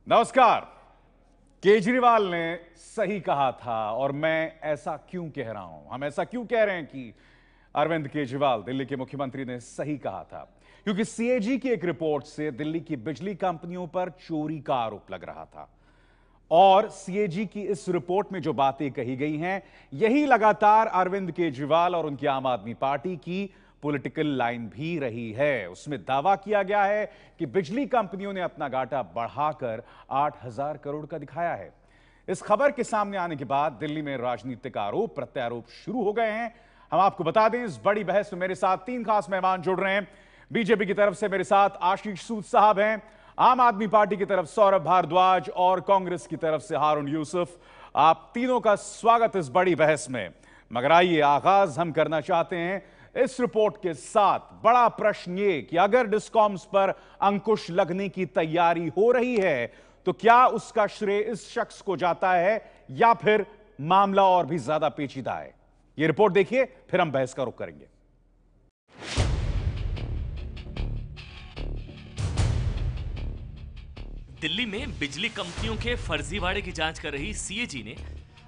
नमस्कार। केजरीवाल ने सही कहा था और मैं ऐसा क्यों कह रहा हूं, हम ऐसा क्यों कह रहे हैं कि अरविंद केजरीवाल दिल्ली के मुख्यमंत्री ने सही कहा था? क्योंकि सीएजी की एक रिपोर्ट से दिल्ली की बिजली कंपनियों पर चोरी का आरोप लग रहा था और सीएजी की इस रिपोर्ट में जो बातें कही गई हैं, यही लगातार अरविंद केजरीवाल और उनकी आम आदमी पार्टी की पॉलिटिकल लाइन भी रही है। उसमें दावा किया गया है कि बिजली कंपनियों ने अपना घाटा बढ़ाकर 8,000 करोड़ का दिखाया है। इस खबर के सामने आने के बाद दिल्ली में राजनीतिक आरोप प्रत्यारोप शुरू हो गए हैं। हम आपको बता दें, इस बड़ी बहस में मेरे साथ 3 खास मेहमान जुड़ रहे हैं। बीजेपी की तरफ से मेरे साथ आशीष सूद साहब हैं, आम आदमी पार्टी की तरफ सौरभ भारद्वाज और कांग्रेस की तरफ से हारून यूसुफ। आप तीनों का स्वागत इस बड़ी बहस में। मगर आइए, आगाज हम करना चाहते हैं इस रिपोर्ट के साथ। बड़ा प्रश्न ये कि अगर डिस्कॉम्स पर अंकुश लगने की तैयारी हो रही है तो क्या उसका श्रेय इस शख्स को जाता है या फिर मामला और भी ज्यादा पेचीदा है? यह रिपोर्ट देखिए, फिर हम बहस का रुख करेंगे। दिल्ली में बिजली कंपनियों के फर्जीवाड़े की जांच कर रही सीएजी ने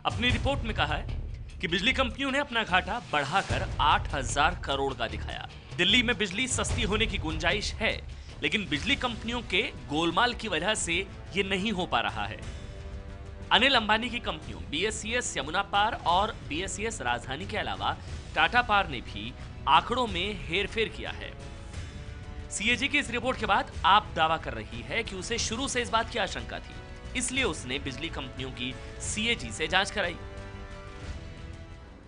अपनी रिपोर्ट में कहा है कि बिजली कंपनियों ने अपना घाटा बढ़ाकर 8,000 करोड़ का दिखाया। दिल्ली में बिजली सस्ती होने की गुंजाइश है, लेकिन बिजली कंपनियों के गोलमाल की वजह से ये नहीं हो पा रहा है। अनिल अंबानी की कंपनियों बीएसईएस यमुना पार और बीएसईएस राजधानी के अलावा टाटा पार ने भी आंकड़ों में हेरफेर किया है। सीएजी की इस रिपोर्ट के बाद आप दावा कर रही है कि उसे शुरू से इस बात की आशंका थी, इसलिए उसने बिजली कंपनियों की सीएजी से जांच कराई।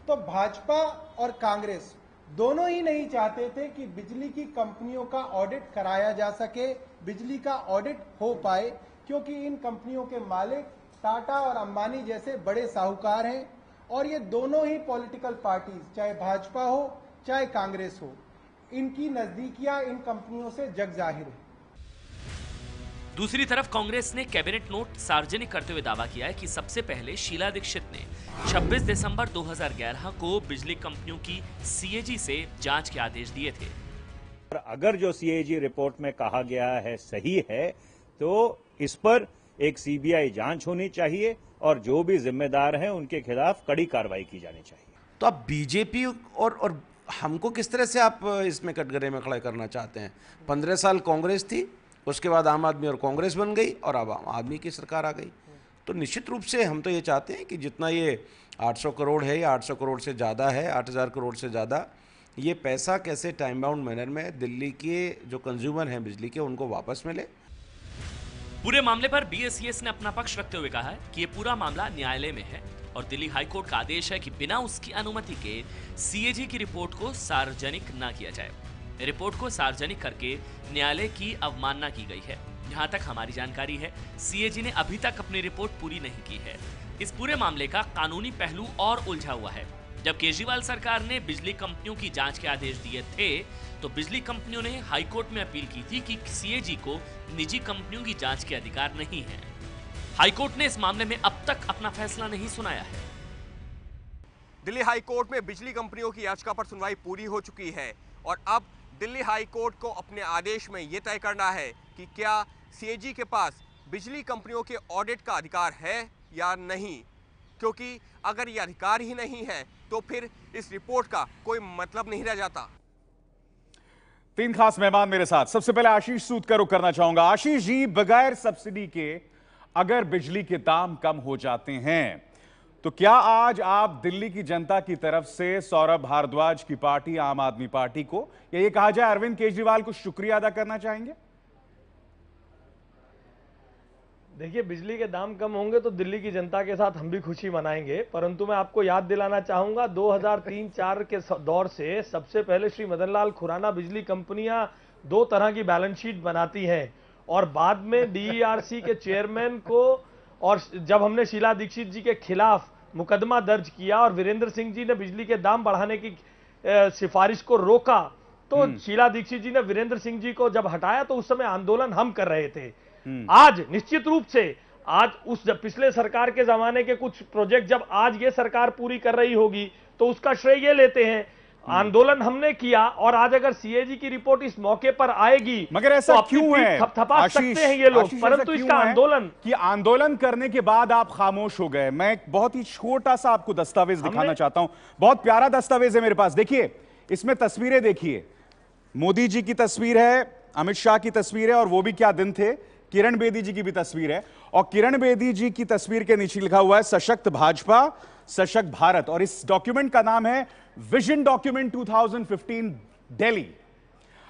तो भाजपा और कांग्रेस दोनों ही नहीं चाहते थे कि बिजली की कंपनियों का ऑडिट कराया जा सके, बिजली का ऑडिट हो पाए, क्योंकि इन कंपनियों के मालिक टाटा और अंबानी जैसे बड़े साहूकार हैं और ये दोनों ही पॉलिटिकल पार्टीज, चाहे भाजपा हो चाहे कांग्रेस हो, इनकी नजदीकियां इन कंपनियों से जग जाहिर है। दूसरी तरफ कांग्रेस ने कैबिनेट नोट सार्वजनिक करते हुए दावा किया है कि सबसे पहले शीला दीक्षित ने 26 दिसंबर 2011 को बिजली कंपनियों की सीएजी से जांच के आदेश दिए थे। अगर जो सीएजी रिपोर्ट में कहा गया है सही है तो इस पर एक सीबीआई जांच होनी चाहिए और जो भी जिम्मेदार हैं उनके खिलाफ कड़ी कार्रवाई की जानी चाहिए। तो अब बीजेपी और हमको किस तरह से आप इसमें कटघरे में खड़ा करना चाहते हैं? 15 साल कांग्रेस थी, उसके बाद आम आदमी और कांग्रेस बन गई और अब आम आदमी की सरकार आ गई। तो निश्चित रूप से हम तो ये चाहते हैं कि जितना ये 800 करोड़ है या 800 करोड़ से ज़्यादा है, 8,000 करोड़ से ज़्यादा, ये पैसा कैसे टाइम बाउंड मैनर में दिल्ली के जो कंज्यूमर हैं बिजली के उनको वापस मिले। पूरे मामले पर बीएसईएस ने अपना पक्ष रखते हुए कहा है कि ये पूरा मामला न्यायालय में है और दिल्ली हाईकोर्ट का आदेश है कि बिना उसकी अनुमति के सीएजी की रिपोर्ट को सार्वजनिक न किया जाए। रिपोर्ट को सार्वजनिक करके न्यायालय की अवमानना की गई है। जहां तक हमारी जानकारी है, सीएजी ने अभी तक अपनी रिपोर्ट पूरी नहीं की है। इस पूरे मामले का कानूनी पहलू और उलझा हुआ है। जब केजरीवाल सरकार ने बिजली कंपनियों की जांच के आदेश दिए थे तो बिजली कंपनियों ने हाईकोर्ट में अपील की थी कि सीएजी को निजी कंपनियों की जांच के अधिकार नहीं है। हाईकोर्ट ने इस मामले में अब तक अपना फैसला नहीं सुनाया है। दिल्ली हाईकोर्ट में बिजली कंपनियों की याचिका पर सुनवाई पूरी हो चुकी है और अब दिल्ली हाईकोर्ट को अपने आदेश में यह तय करना है कि क्या सीएजी के पास बिजली कंपनियों के ऑडिट का अधिकार है या नहीं। क्योंकि अगर यह अधिकार ही नहीं है तो फिर इस रिपोर्ट का कोई मतलब नहीं रह जाता। 3 खास मेहमान मेरे साथ। सबसे पहले आशीष सूद का रुख करना चाहूंगा। आशीष जी, बगैर सब्सिडी के अगर बिजली के दाम कम हो जाते हैं तो क्या आज आप दिल्ली की जनता की तरफ से सौरभ भारद्वाज की पार्टी आम आदमी पार्टी को, या ये कहा जाए अरविंद केजरीवाल को, शुक्रिया अदा करना चाहेंगे? देखिए, बिजली के दाम कम होंगे तो दिल्ली की जनता के साथ हम भी खुशी मनाएंगे, परंतु मैं आपको याद दिलाना चाहूंगा 2003-4 के दौर से सबसे पहले श्री मदन लाल खुराना बिजली कंपनियां 2 तरह की बैलेंस शीट बनाती हैं और बाद में डीईआरसी के चेयरमैन को, और जब हमने शीला दीक्षित जी के खिलाफ मुकदमा दर्ज किया और वीरेंद्र सिंह जी ने बिजली के दाम बढ़ाने की सिफारिश को रोका, तो शीला दीक्षित जी ने वीरेंद्र सिंह जी को जब हटाया तो उस समय आंदोलन हम कर रहे थे। आज निश्चित रूप से आज उस जब पिछले सरकार के जमाने के कुछ प्रोजेक्ट जब आज ये सरकार पूरी कर रही होगी तो उसका श्रेय ये लेते हैं। आंदोलन हमने किया, और आज अगर सीएजी की रिपोर्ट इस मौके पर आएगी, मगर ऐसा तो अपनी क्यों पीठ है थपथपा सकते हैं ये लोग, परंतु इसका आंदोलन कि आंदोलन करने के बाद आप खामोश हो गए। मैं एक बहुत ही छोटा सा आपको दस्तावेज दिखाना चाहता हूं, बहुत प्यारा दस्तावेज है मेरे पास। देखिए, इसमें तस्वीरें देखिए, मोदी जी की तस्वीर है, अमित शाह की तस्वीर है, और वो भी क्या दिन थे, किरण बेदी जी की भी तस्वीर है, और किरण बेदी जी की तस्वीर के नीचे लिखा हुआ है सशक्त भाजपा सशक्त भारत, और इस डॉक्यूमेंट का नाम है विजन डॉक्यूमेंट 2015 दिल्ली।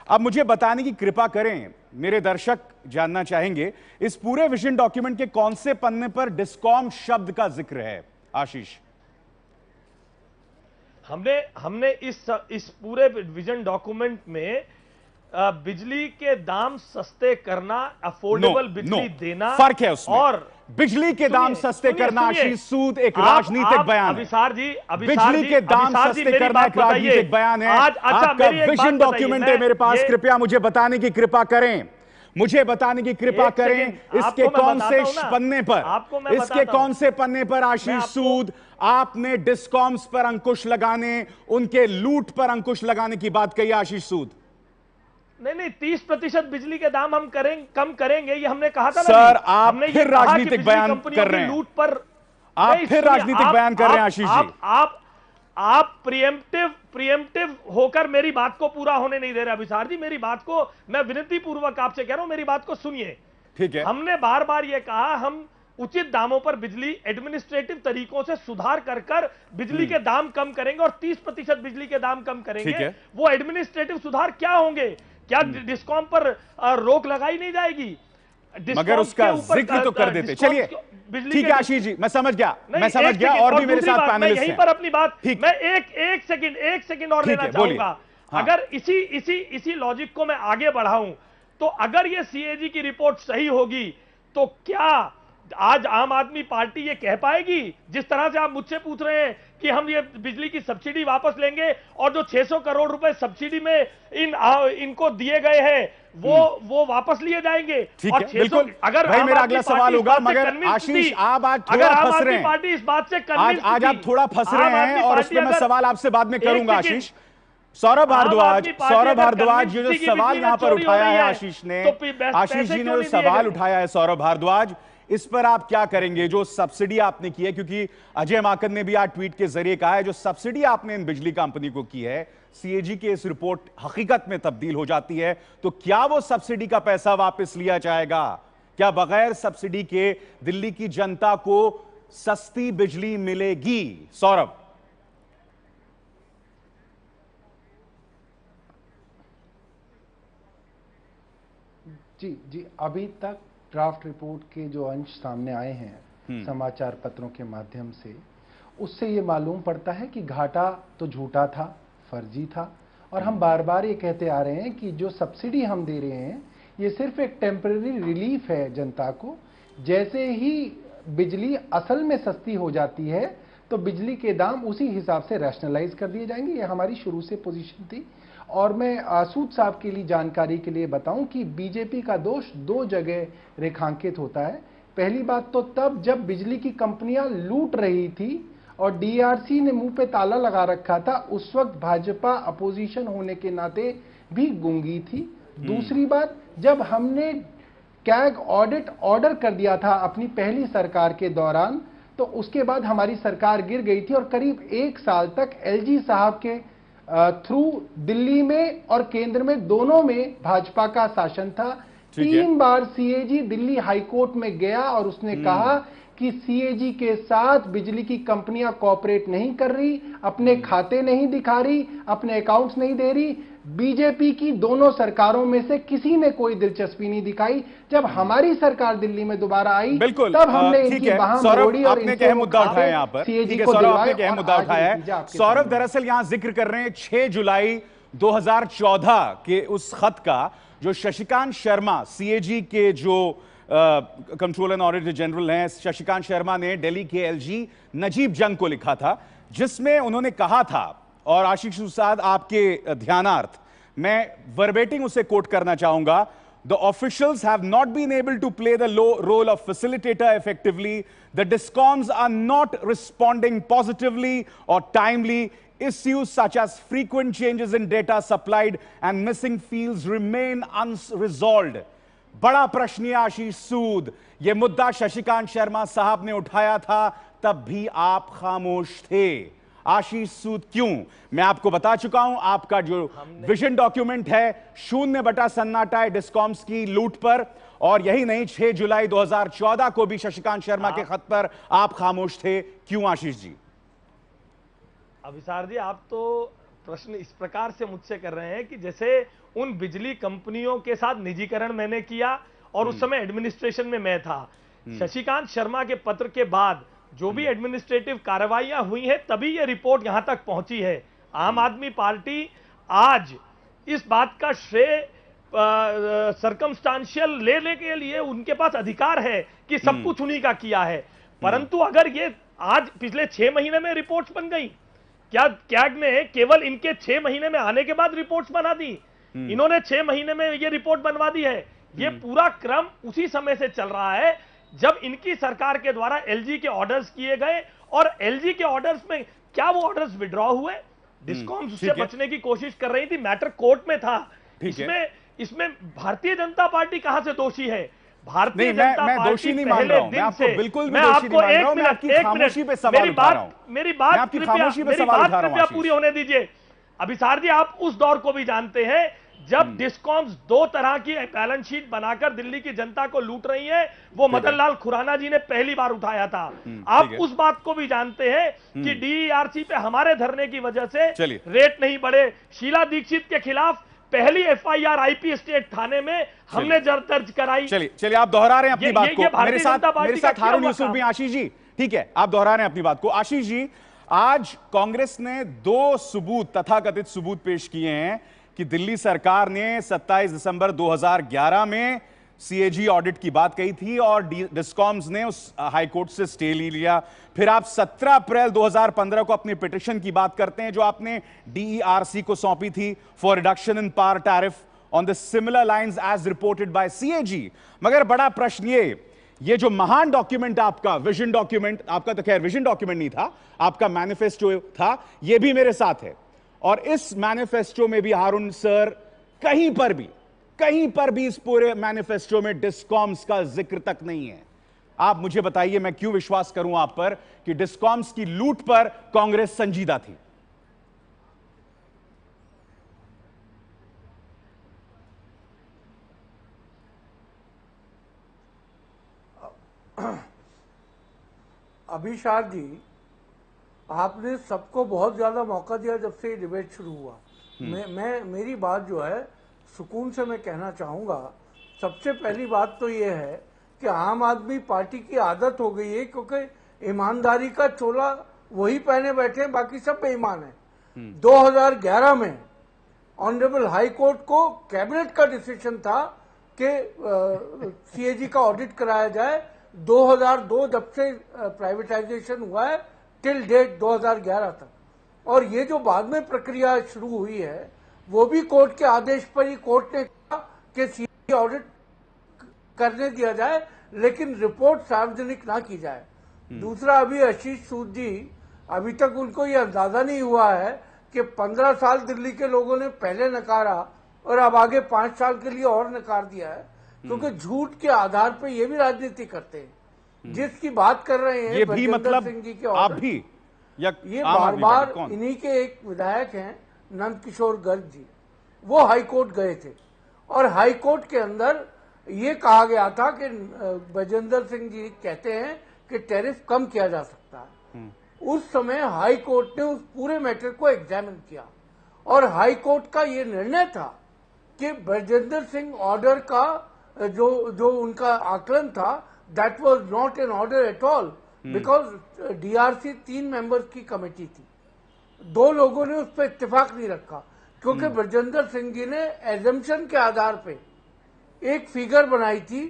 अब मुझे बताने की कृपा करें, मेरे दर्शक जानना चाहेंगे इस पूरे विजन डॉक्यूमेंट के कौन से पन्ने पर डिस्कॉम शब्द का जिक्र है। आशीष, हमने इस पूरे विजन डॉक्यूमेंट में बिजली के दाम सस्ते करना, अफोर्डेबल बिजली देना, फर्क है उसमें। और बिजली के दाम सस्ते करना आशीष सूद एक राजनीतिक बयान है। अभिसार जी, बिजली के दाम सस्ते करना एक राजनीतिक बयान है। आपका विजन डॉक्यूमेंट है मेरे पास, कृपया मुझे बताने की कृपा करें, मुझे बताने की कृपा करें इसके कौन से पन्ने पर, इसके कौन से पन्ने पर आशीष सूद आपने डिस्कॉम्स पर अंकुश लगाने, उनके लूट पर अंकुश लगाने की बात कही। आशीष सूद, नहीं 30% बिजली के दाम हम कम करेंगे, ये हमने कहा था। सर, आप फिर राजनीतिक बयान कर रहे हैं, लूट पर आप फिर राजनीतिक बयान कर रहे हैं। आशीष जी, आप प्रिएम्प्टिव होकर मेरी बात को पूरा होने नहीं दे रहे। अभिसार जी, मेरी बात को मैं विनती पूर्वक आपसे कह रहा हूं, मेरी बात को सुनिए। ठीक है, हमने बार बार यह कहा, हम उचित दामों पर बिजली एडमिनिस्ट्रेटिव तरीकों से सुधार कर बिजली के दाम कम करेंगे और 30% बिजली के दाम कम करेंगे। वो एडमिनिस्ट्रेटिव सुधार क्या होंगे? क्या डिस्कॉम पर रोक लगाई नहीं जाएगी? मगर उसका जिक्र तो कर देते। चलिए ठीक है आशीष जी, मैं समझ गया, और भी मेरे साथ पैनलिस्ट हैं। यहीं पर अपनी बात मैं एक सेकंड और लेना चाहूंगा। हाँ। अगर इसी लॉजिक को मैं आगे बढ़ाऊं, तो अगर ये सीएजी की रिपोर्ट सही होगी, तो क्या आज आम आदमी पार्टी ये कह पाएगी, जिस तरह से आप मुझसे पूछ रहे हैं कि हम ये बिजली की सब्सिडी वापस लेंगे, और जो 600 करोड़ रुपए सब्सिडी में इनको दिए गए हैं वो वापस लिए जाएंगे? और 600, अगर भाई मेरा अगला सवाल होगा, मगर आशीष आप आज थोड़ा फंस रहे हैं, पार्टी इस बात से कन्विंस आज आप थोड़ा फंस रहे हैं, और उस पर मैं सवाल आपसे बाद में करूंगा। आशीष, सौरभ भारद्वाज जो सवाल यहां पर उठाया है आशीष जी ने जो सवाल उठाया है सौरभ भारद्वाज, इस पर आप क्या करेंगे? जो सब्सिडी आपने की है, क्योंकि अजय माकन ने भी आज ट्वीट के जरिए कहा है, जो सब्सिडी आपने इन बिजली कंपनी को की है, सीएजी की इस रिपोर्ट हकीकत में तब्दील हो जाती है, तो क्या वो सब्सिडी का पैसा वापस लिया जाएगा? क्या बगैर सब्सिडी के दिल्ली की जनता को सस्ती बिजली मिलेगी? सौरभ, जी अभी तक ड्राफ्ट रिपोर्ट के जो अंश सामने आए हैं समाचार पत्रों के माध्यम से, उससे ये मालूम पड़ता है कि घाटा तो झूठा था, फर्जी था, और हम बार बार ये कहते आ रहे हैं कि जो सब्सिडी हम दे रहे हैं ये सिर्फ एक टेम्पररी रिलीफ है जनता को। जैसे ही बिजली असल में सस्ती हो जाती है तो बिजली के दाम उसी हिसाब से रैशनलाइज कर दिए जाएंगे। ये हमारी शुरू से पोजीशन थी। और मैं सूद साहब के लिए जानकारी के लिए बताऊं कि बीजेपी का दोष दो जगह रेखांकित होता है। पहली बात तो तब जब बिजली की कंपनियां लूट रही थी और डीआरसी ने मुंह पे ताला लगा रखा था, उस वक्त भाजपा अपोजिशन होने के नाते भी गूंगी थी। दूसरी बात, जब हमने कैग ऑडिट ऑर्डर कर दिया था अपनी पहली सरकार के दौरान, तो उसके बाद हमारी सरकार गिर गई थी और करीब 1 साल तक एलजी साहब के थ्रू दिल्ली में और केंद्र में दोनों में भाजपा का शासन था। 3 बार सीएजी दिल्ली हाईकोर्ट में गया और उसने कहा कि सीएजी के साथ बिजली की कंपनियां कोऑपरेट नहीं कर रही, अपने खाते नहीं दिखा रही, अपने अकाउंट्स नहीं दे रही। बीजेपी की दोनों सरकारों में से किसी ने कोई दिलचस्पी नहीं दिखाई। जब हमारी सरकार दिल्ली में दोबारा आई, तब हमने इनकी बाहां मोड़ी और आपने क्या मुद्दा उठाया यहाँ पर? ठीक है सौरभ, आपने क्या मुद्दा उठाया है? सौरभ दरअसल यहाँ जिक्र कर रहे हैं 6 जुलाई 2014 के उस खत का, जो शशिकांत शर्मा सीएजी के जो कंट्रोलर एंड ऑडिटर जनरल हैं, शशिकांत शर्मा ने दिल्ली के एलजी नजीब जंग को लिखा था, जिसमें उन्होंने कहा था, और आशीष उस्ताद आपके ध्यानार्थ मैं वर्बेटिंग उसे कोट करना चाहूंगा, The officials have not been able to play the role of facilitator effectively. The DISCOMs are not responding positively or timely. issues such as frequent changes in data supplied and missing fields remain unresolved. बड़ा प्रश्न है आशीष सूद, यह मुद्दा शशिकांत शर्मा साहब ने उठाया था, तब भी आप खामोश थे। आशीष सूद क्यों? मैं आपको बता चुका हूं, आपका जो विजन डॉक्यूमेंट है 0 सन्नाटा है डिस्कॉम्स की लूट पर, और यही नहीं 6 जुलाई 2014 को भी शशिकांत शर्मा के खत पर आप खामोश थे। क्यों आशीष जी? अभिसार जी, आप तो प्रश्न इस प्रकार से मुझसे कर रहे हैं कि जैसे उन बिजली कंपनियों के साथ निजीकरण मैंने किया और उस समय एडमिनिस्ट्रेशन में मैं था। शशिकांत शर्मा के पत्र के बाद जो भी एडमिनिस्ट्रेटिव कार्रवाइयां हुई हैं तभी ये रिपोर्ट यहां तक पहुंची है। आम आदमी पार्टी आज इस बात का श्रेय सर्कमस्टांशियल लेने के लिए उनके पास अधिकार है कि सब कुछ उन्हीं का किया है, परंतु अगर ये आज पिछले 6 महीने में रिपोर्ट्स बन गई, क्या कैग ने केवल इनके 6 महीने में आने के बाद रिपोर्ट्स बना दी? इन्होंने 6 महीने में ये रिपोर्ट बनवा दी है। ये पूरा क्रम उसी समय से चल रहा है जब इनकी सरकार के द्वारा एलजी के ऑर्डर्स किए गए, और एलजी के ऑर्डर्स में क्या वो ऑर्डर्स विड्रॉ हुए? डिस्कॉम्स उससे बचने की कोशिश कर रही थी, मैटर कोर्ट में था। इसमें भारतीय जनता पार्टी कहां से दोषी है? भारतीय जनता पार्टी दोषी नहीं मान रहा हूं, मैं आपको बिल्कुल भी दोषी नहीं मान रहा हूं, मैं आपकी खामोशी पे सवाल उठा रहा हूं। मेरी बात कृपया पूरी होने दीजिए। अभिसार जी, आप उस दौर को भी जानते हैं जब डिस्कॉम्स 2 तरह की बैलेंस शीट बनाकर दिल्ली की जनता को लूट रही है। वो मदन लाल खुराना जी ने पहली बार उठाया था। आप उस बात को भी जानते हैं कि डीईआरसी पे हमारे धरने की वजह से रेट नहीं बढ़े। शीला दीक्षित के खिलाफ पहली एफआईआर आईपी स्टेट थाने में हमने दर्ज कराई। चलिए आप दोहरा रहे हैं अपनी बात को। मेरे साथ हारून यूसुफ भी। आशीष जी, ठीक है, आप दोहरा रहे हैं अपनी बात को। आशीष जी, आज कांग्रेस ने 2 सबूत, तथाकथित सबूत पेश किए हैं कि दिल्ली सरकार ने 27 दिसंबर 2011 में सीएजी ऑडिट की बात कही थी और डिस्कॉम्स ने उस हाईकोर्ट से स्टे ले लिया। फिर आप 17 अप्रैल 2015 को अपनी पिटिशन की बात करते हैं जो आपने डीईआरसी को सौंपी थी for reduction in power tariff on the similar lines as reported by CAG. मगर बड़ा प्रश्न ये जो महान डॉक्यूमेंट आपका विजन डॉक्यूमेंट, आपका तो खैर विजन डॉक्यूमेंट नहीं था, आपका मैनिफेस्टो था, यह भी मेरे साथ है, और इस मैनिफेस्टो में भी हारून सर कहीं पर भी इस पूरे मैनिफेस्टो में डिस्कॉम्स का जिक्र तक नहीं है। आप मुझे बताइए, मैं क्यों विश्वास करूं आप पर कि डिस्कॉम्स की लूट पर कांग्रेस संजीदा थी? अभिशार जी, आपने सबको बहुत ज्यादा मौका दिया जब से ये डिबेट शुरू हुआ। मेरी बात जो है सुकून से मैं कहना चाहूंगा। सबसे पहली बात तो ये है कि आम आदमी पार्टी की आदत हो गई है, क्योंकि ईमानदारी का चोला वही पहने बैठे हैं, बाकी सब बेईमान है। 2011 में ऑनरेबल हाई कोर्ट को कैबिनेट का डिसीजन था कि सीएजी का ऑडिट कराया जाए। 2002 जब से प्राइवेटाइजेशन हुआ है टिल डेट 2011 तक, और ये जो बाद में प्रक्रिया शुरू हुई है वो भी कोर्ट के आदेश पर ही कोर्ट ने कहा कि सीएजी ऑडिट करने दिया जाए, लेकिन रिपोर्ट सार्वजनिक ना की जाए। दूसरा, अभी आशीष सूद जी, अभी तक उनको ये अंदाजा नहीं हुआ है कि 15 साल दिल्ली के लोगों ने पहले नकारा और अब आगे 5 साल के लिए और नकार दिया है, क्योंकि झूठ के आधार पर ये भी राजनीति करते हैं। जिसकी बात कर रहे हैं बलजिंदर सिंह जी के आप भी ये बार बार इन्हीं के एक विधायक हैं नंद किशोर गर्ग जी, वो हाईकोर्ट गए थे और हाईकोर्ट के अंदर ये कहा गया था कि बलजिंदर सिंह जी कहते हैं कि टैरिफ कम किया जा सकता है। उस समय हाई कोर्ट ने उस पूरे मैटर को एग्जामिन किया और हाई कोर्ट का ये निर्णय था कि बलजिंदर सिंह ऑर्डर का जो उनका आकलन था that was not an order at all, because DRC 3 members की कमेटी थी, 2 लोगों ने उस पर इत्तेफाक नहीं रखा, क्योंकि बलजिंदर सिंह जी ने एजम्पशन के आधार पे एक फिगर बनाई थी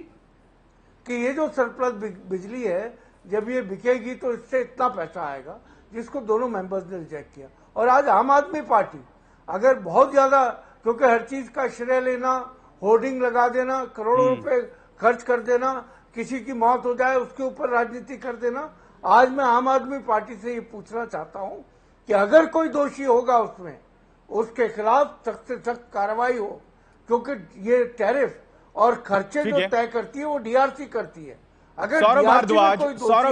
कि ये जो सरप्लस बिजली है जब ये बिकेगी तो इससे इतना पैसा आएगा, जिसको दोनों मेंबर्स ने रिजेक्ट किया। और आज आम आदमी पार्टी अगर बहुत ज्यादा, क्योंकि हर चीज का श्रेय लेना, होर्डिंग लगा देना, करोड़ों रुपए खर्च कर देना, किसी की मौत हो जाए उसके ऊपर राजनीति कर देना। आज मैं आम आदमी पार्टी से ये पूछना चाहता हूं कि अगर कोई दोषी होगा उसमें, उसके खिलाफ सख्त से सख्त कार्रवाई हो, क्योंकि ये टैरिफ और खर्चे जो तय करती है वो डीआरसी करती है। अगर सौरभ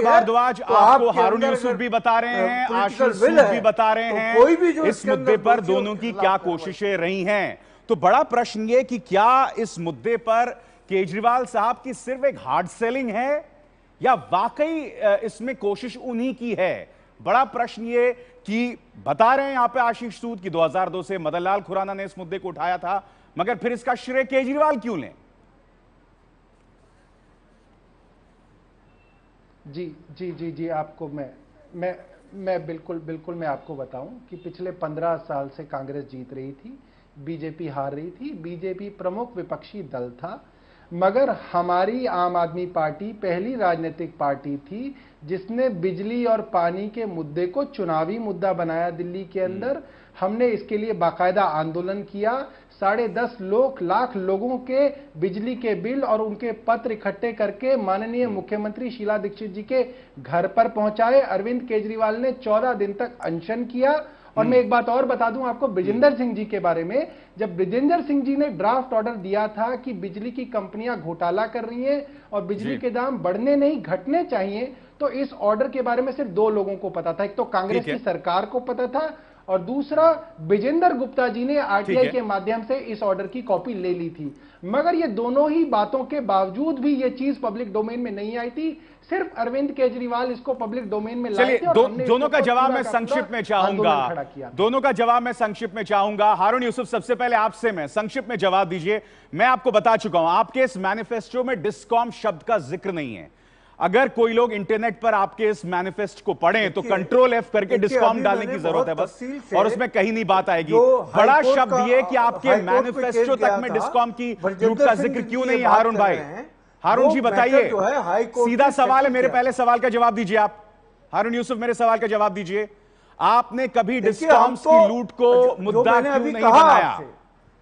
भारद्वाज आपको हारून यूसुफ भी बता रहे हैं, आशीष सूद भी बता रहे हैं, कोई भी जो इस मुद्दे पर दोनों की क्या कोशिशें रही हैं। तो बड़ा प्रश्न ये कि क्या इस मुद्दे पर केजरीवाल साहब की सिर्फ एक हार्ड सेलिंग है या वाकई इसमें कोशिश उन्हीं की है। बड़ा प्रश्न ये कि बता रहे हैं यहां पे आशीष सूद की 2002 से मदन लाल खुराना ने इस मुद्दे को उठाया था, मगर फिर इसका श्रेय केजरीवाल क्यों लें? जी आपको मैं बिल्कुल मैं आपको बताऊं कि पिछले 15 साल से कांग्रेस जीत रही थी, बीजेपी हार रही थी। बीजेपी प्रमुख विपक्षी दल था, मगर हमारी आम आदमी पार्टी पहली राजनीतिक पार्टी थी जिसने बिजली और पानी के मुद्दे को चुनावी मुद्दा बनाया दिल्ली के अंदर। हमने इसके लिए बाकायदा आंदोलन किया, 10.5 लाख लोगों के बिजली के बिल और उनके पत्र इकट्ठे करके माननीय मुख्यमंत्री शीला दीक्षित जी के घर पर पहुंचाए। अरविंद केजरीवाल ने 14 दिन तक अनशन किया। और मैं एक बात और बता दूं आपको ब्रिजेंद्र सिंह जी के बारे में, जब ब्रिजेंद्र सिंह जी ने ड्राफ्ट ऑर्डर दिया था कि बिजली की कंपनियां घोटाला कर रही हैं और बिजली के दाम बढ़ने नहीं घटने चाहिए, तो इस ऑर्डर के बारे में सिर्फ 2 लोगों को पता था। एक तो कांग्रेस की सरकार को पता था और दूसरा विजेंद्र गुप्ता जी ने आरटीआई के माध्यम से इस ऑर्डर की कॉपी ले ली थी। मगर ये दोनों ही बातों के बावजूद भी ये चीज पब्लिक डोमेन में नहीं आई थी। सिर्फ अरविंद केजरीवाल इसको पब्लिक डोमेन में लाए थे। दोनों का जवाब मैं संक्षिप्त में चाहूंगा, दोनों का जवाब मैं संक्षिप्त में चाहूंगा। हारून यूसुफ, सबसे पहले आपसे मैं संक्षिप्त में जवाब दीजिए। मैं आपको बता चुका हूं आपके इस मैनिफेस्टो में डिस्कॉम शब्द का जिक्र नहीं है। अगर कोई लोग इंटरनेट पर आपके इस मैनिफेस्टो को पढ़ें तो कंट्रोल F करके डिस्कॉम डालने की जरूरत है बस, और उसमें कहीं नहीं बात आएगी। बड़ा शब्द ये कि आपके मैनिफेस्टो तक में डिस्कॉम की लूट का जिक्र क्यों नहीं है। हारून भाई, हारून जी बताइए, सीधा सवाल है, मेरे पहले सवाल का जवाब दीजिए आप। हारून यूसुफ, मेरे सवाल का जवाब दीजिए। आपने कभी डिस्कॉम्स की लूट को मुद्दा क्यों नहीं बनाया?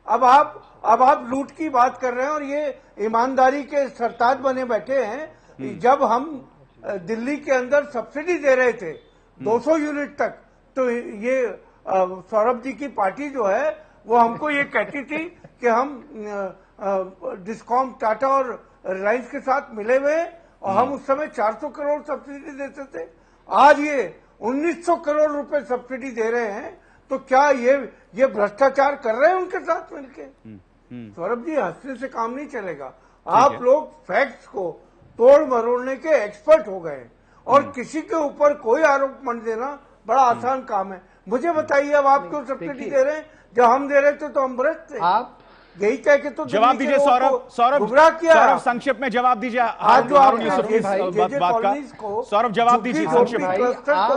अब आप लूट की बात कर रहे हैं और ये ईमानदारी के सरताज बने बैठे हैं। जब हम दिल्ली के अंदर सब्सिडी दे रहे थे 200 यूनिट तक, तो ये सौरभ जी की पार्टी जो है वो हमको ये कहती थी कि हम डिस्कॉम, टाटा और रिलायंस के साथ मिले हुए और हम उस समय 400 करोड़ सब्सिडी देते थे। आज ये 1900 करोड़ रुपए सब्सिडी दे रहे हैं। तो क्या ये भ्रष्टाचार कर रहे हैं उनके साथ मिलके? सौरभ जी, हंसने से काम नहीं चलेगा। आप लोग फैक्ट्स को तोड़ मरोड़ने के एक्सपर्ट हो गए और किसी के ऊपर कोई आरोप मत देना बड़ा आसान काम है। मुझे बताइए, अब आप क्यों सब्सिडी दे रहे हैं? जब हम दे रहे थे तो हम भ्रष्ट थे। आप यही कह के तो जवाब दीजिए सौरभ, गुमराह किया। सौरभ संक्षिप्त में जवाब दीजिए। हारून यूसुफ की बात का सौरभ जवाब दीजिए संक्षिप्त में।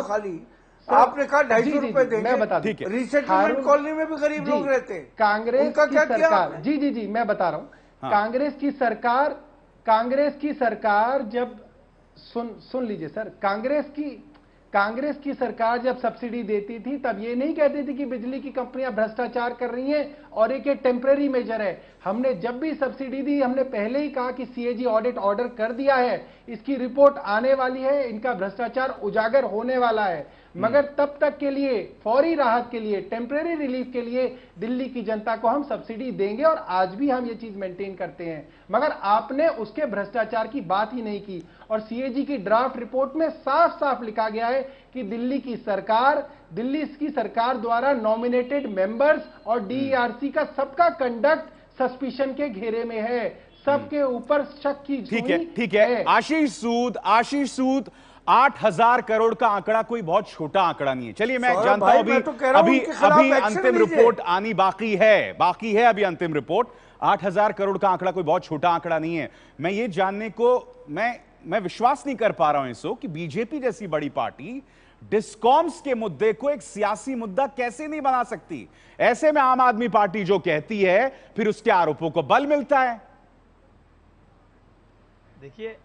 खाली आपने कहा 250 रुपए देंगे, रिसेटलमेंट कॉलोनी में भी गरीब लोग रहते हैं। कांग्रेस का क्या सरकार, जी मैं बता रहा हूँ। कांग्रेस की सरकार जब सुन लीजिए सर, कांग्रेस की सरकार जब सब्सिडी देती थी तब ये नहीं कहती थी कि बिजली की कंपनियां भ्रष्टाचार कर रही हैं और एक टेम्परेरी मेजर है। हमने जब भी सब्सिडी दी हमने पहले ही कहा कि सीएजी ऑडिट ऑर्डर कर दिया है, इसकी रिपोर्ट आने वाली है, इनका भ्रष्टाचार उजागर होने वाला है। मगर तब तक के लिए, फौरी राहत के लिए, टेम्परेरी रिलीफ के लिए दिल्ली की जनता को हम सब्सिडी देंगे और आज भी हम ये चीज मेंटेन करते हैं। मगर आपने उसके भ्रष्टाचार की बात ही नहीं की। और सीएजी की ड्राफ्ट रिपोर्ट में साफ साफ लिखा गया है कि दिल्ली की सरकार द्वारा नॉमिनेटेड मेंबर्स और डीईआरसी का सबका कंडक्ट सस्पिशन के घेरे में है, सबके ऊपर शक की। ठीक है। आशीष सूद 8,000 करोड़ का आंकड़ा कोई बहुत छोटा आंकड़ा नहीं है। चलिए, मैं जानता हूं अभी अंतिम रिपोर्ट आनी बाकी है अभी अंतिम रिपोर्ट। 8,000 करोड़ का आंकड़ा कोई बहुत छोटा आंकड़ा नहीं है। मैं ये जानने को मैं विश्वास नहीं कर पा रहा हूं इसको कि बीजेपी जैसी बड़ी पार्टी डिस्कॉम्स के मुद्दे को एक सियासी मुद्दा कैसे नहीं बना सकती। ऐसे में आम आदमी पार्टी जो कहती है फिर उसके आरोपों को बल मिलता है। देखिए,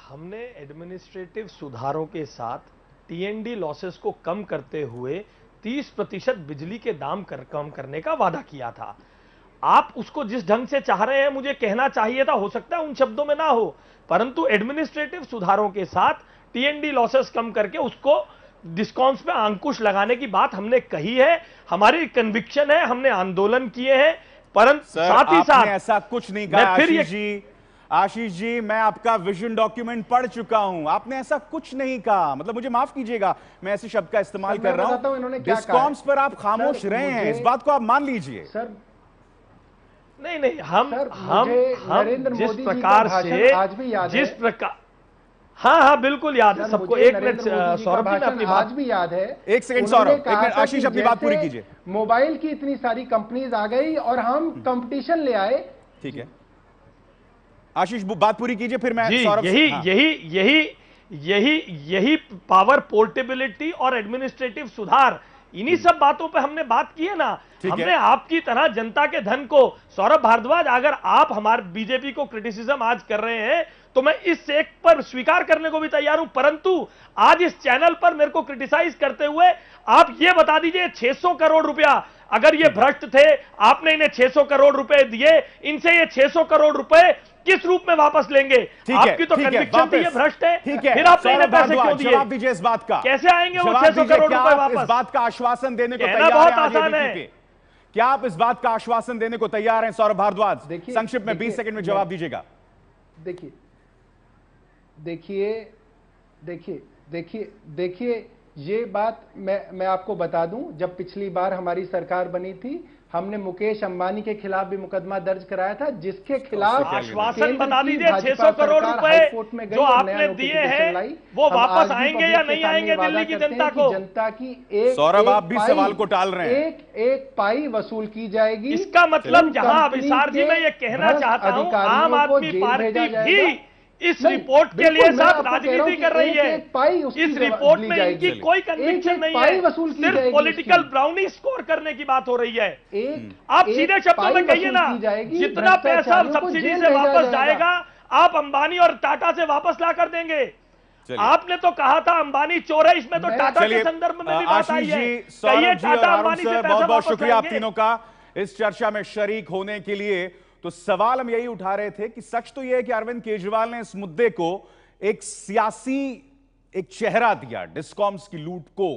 हमने एडमिनिस्ट्रेटिव सुधारों के साथ टीएनडी लॉसेस को कम करते हुए 30% बिजली के दाम कम करने का वादा किया था। आप उसको जिस ढंग से चाह रहे हैं मुझे कहना चाहिए था, हो सकता है उन शब्दों में ना हो, परंतु एडमिनिस्ट्रेटिव सुधारों के साथ टीएनडी लॉसेस कम करके उसको डिस्कॉम्स पे अंकुश लगाने की बात हमने कही है, हमारी कन्विक्शन है, हमने आंदोलन किए हैं, परंतु साथ ही साथ ऐसा कुछ नहीं कहा। फिर आशीष जी, मैं आपका विजन डॉक्यूमेंट पढ़ चुका हूं, आपने ऐसा कुछ नहीं कहा। मतलब मुझे माफ कीजिएगा, मैं ऐसे शब्द का इस्तेमाल कर रहा हूं। डिस्कॉम्स पर आप खामोश रहे हैं, इस बात को आप मान लीजिए। सर नहीं, हम जिस प्रकार से आज भी याद जिस प्रकार, हाँ बिल्कुल याद है सबको। एक मिनट सौरभ जी, मैं अपनी आज भी याद है। एक सेकंड सौरभ, एक मिनट आशीष, अपनी बात पूरी कीजिए। मोबाइल की इतनी सारी कंपनीज आ गई और हम कंपटीशन ले आए। ठीक है आशीष, बात पूरी कीजिए, फिर मैं सौरभ। यही पावर पोर्टेबिलिटी और एडमिनिस्ट्रेटिव सुधार, इन्हीं सब बातों पे हमने बात की है ना। हमने आपकी तरह जनता के धन को, सौरभ भारद्वाज, अगर आप हमारे बीजेपी को क्रिटिसिज्म आज कर रहे हैं तो मैं इस एक पर स्वीकार करने को भी तैयार हूं, परंतु आज इस चैनल पर मेरे को क्रिटिसाइज करते हुए आप ये बता दीजिए 600 करोड़ रुपया, अगर ये भ्रष्ट थे, आपने इन्हें 600 करोड़ रुपए दिए, इनसे ये 600 करोड़ रुपए किस रूप में वापस लेंगे? आपकी तो कन्विक्शन थी ये भ्रष्ट है, फिर आपने इन्हें पैसे क्यों दिए? जवाब दीजिए इस बात का, कैसे आएंगे वो 600 करोड़ रुपए वापस? इस बात का आश्वासन देने को तैयार बहुत आसान है। क्या आप इस बात का आश्वासन देने को तैयार हैं सौरभ भारद्वाज? संक्षिप्त में 20 सेकंड में जवाब दीजिएगा। देखिए ये बात मैं आपको बता दूं, जब पिछली बार हमारी सरकार बनी थी, हमने मुकेश अंबानी के खिलाफ भी मुकदमा दर्ज कराया था, जिसके खिलाफ आश्वासन बता दीजिए 600 करोड़ रुपए जो आपने दिए हैं वो वापस आएंगे या नहीं आएंगे दिल्ली की जनता को? जनता की एक, सौरभ आप भी सवाल को टाल रहे हैं, एक पाई वसूल की जाएगी। इसका मतलब जहां अभिसार जी मैं ये कहना चाहता हूं, आम आदमी पार्टी भी इस रिपोर्ट के लिए साथ राजनीति कर रही है। इस रिपोर्ट में इनकी कोई कन्विक्शन नहीं है, सिर्फ पॉलिटिकल ब्राउनी स्कोर करने की बात हो रही है। आप सीधे शब्दों में कहिए ना, जितना पैसा सब्सिडी से वापस जाएगा आप अंबानी और टाटा से वापस ला कर देंगे। आपने तो कहा था अंबानी चोर है, इसमें तो टाटा के संदर्भ में भी बात आई है। कहिए टाटा अंबानी से पैसा बहुत शुक्रिया आप तीनों का इस चर्चा में शरीक होने के लिए। तो सवाल हम यही उठा रहे थे कि सच तो यह है कि अरविंद केजरीवाल ने इस मुद्दे को एक सियासी एक चेहरा दिया, डिस्कॉम्स की लूट को,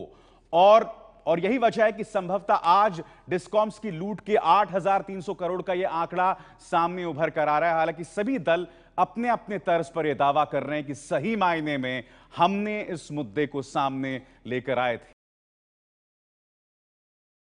और यही वजह है कि संभवतः आज डिस्कॉम्स की लूट के 8,300 करोड़ का यह आंकड़ा सामने उभर कर आ रहा है। हालांकि सभी दल अपने अपने तर्ज पर यह दावा कर रहे हैं कि सही मायने में हमने इस मुद्दे को सामने लेकर आए थे।